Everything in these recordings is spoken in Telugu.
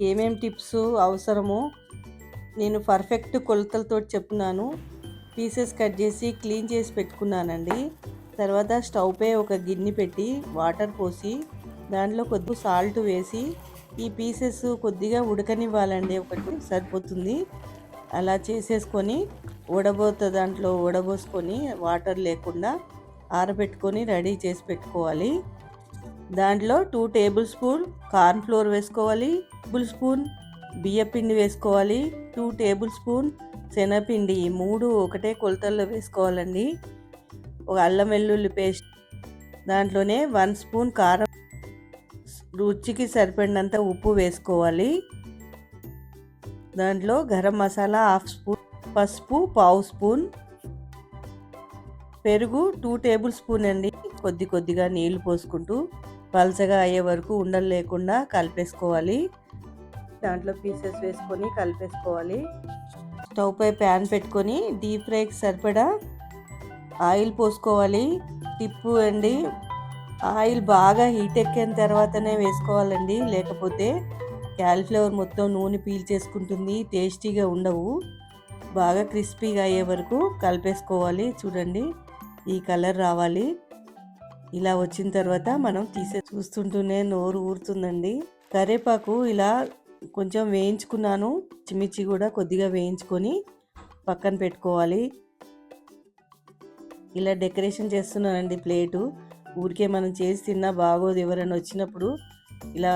ఏమేం టిప్స్ అవసరమో నేను పర్ఫెక్ట్ కొలతలతో చెప్తున్నాను. పీసెస్ కట్ చేసి క్లీన్ చేసి పెట్టుకున్నానండి. తర్వాత స్టవ్ పై ఒక గిన్నె పెట్టి వాటర్ పోసి దాంట్లో కొద్దిగా సాల్ట్ వేసి ఈ పీసెస్ కొద్దిగా ఉడకనివ్వాలండి. ఒకటి సరిపోతుంది. అలా చేసేసుకొని దాంట్లో వడబోసుకొని వాటర్ లేకుండా ఆరబెట్టుకొని రెడీ చేసి పెట్టుకోవాలి. దాంట్లో 2 టేబుల్ స్పూన్ కార్న్ ఫ్లోర్ వేసుకోవాలి, టేబుల్ స్పూన్ బియ్యపిండి వేసుకోవాలి, 2 టేబుల్ స్పూన్ శనగపిండి. ఈ 3 ఒకటే కొలతల్లో వేసుకోవాలండి. ఒక అల్లం వెల్లుల్లి పేస్ట్, దాంట్లోనే 1 స్పూన్ కారం, రుచికి సరిపడినంత ఉప్పు వేసుకోవాలి. దాంట్లో గరం మసాలా 1/2 స్పూన్, పసుపు 1/2 స్పూన్, పెరుగు 2 టేబుల్ స్పూన్ అండి. కొద్దిగా నీళ్లు పోసుకుంటూ పలచగా అయ్యే వరకు ఉండలు లేకుండా కలిపేసుకోవాలి. దాంట్లో పీసెస్ వేసుకొని కలిపేసుకోవాలి. స్టవ్ పై ప్యాన్ పెట్టుకొని డీప్ ఫ్రైకి సరిపడా ఆయిల్ పోసుకోవాలి. టిప్పు అండి, ఆయిల్ బాగా హీట్ ఎక్కిన తర్వాతనే వేసుకోవాలండి, లేకపోతే క్యాలీఫ్లవర్ మొత్తం నూనె పీల్చేసుకుంటుంది, టేస్టీగా ఉండవు. బాగా క్రిస్పీగా అయ్యే వరకు కలిపేసుకోవాలి. చూడండి, ఈ కలర్ రావాలి. ఇలా వచ్చిన తర్వాత మనం చూస్తుంటూనే నోరు ఊరుతుందండి. కరివేపాకు ఇలా కొంచెం వేయించుకున్నాను. పచ్చిమిర్చి కూడా కొద్దిగా వేయించుకొని పక్కన పెట్టుకోవాలి. ఇలా డెకరేషన్ చేస్తున్నానండి ప్లేటు. ఊరికే మనం చేసి తిన్నా బాగోదు. ఎవరైనా వచ్చినప్పుడు ఇలా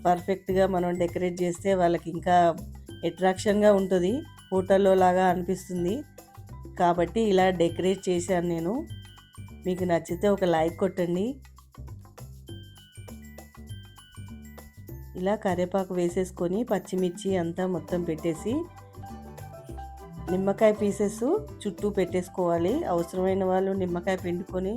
పర్ఫెక్ట్గా మనం డెకరేట్ చేస్తే వాళ్ళకి ఇంకా అట్రాక్షన్గా ఉంటుంది, హోటల్లో లాగా అనిపిస్తుంది. కాబట్టి ఇలా డెకరేట్ చేశాను నేను. మీకు నచ్చితే ఒక లైక్ కొట్టండి. ఇలా కరివేపాకు వేసేసుకొని పచ్చిమిర్చి అంతా మొత్తం పెట్టేసి నిమ్మకాయ పీసెస్ చుట్టూ పెట్టేసుకోవాలి. అవసరమైన వాళ్ళు నిమ్మకాయ పిండుకొని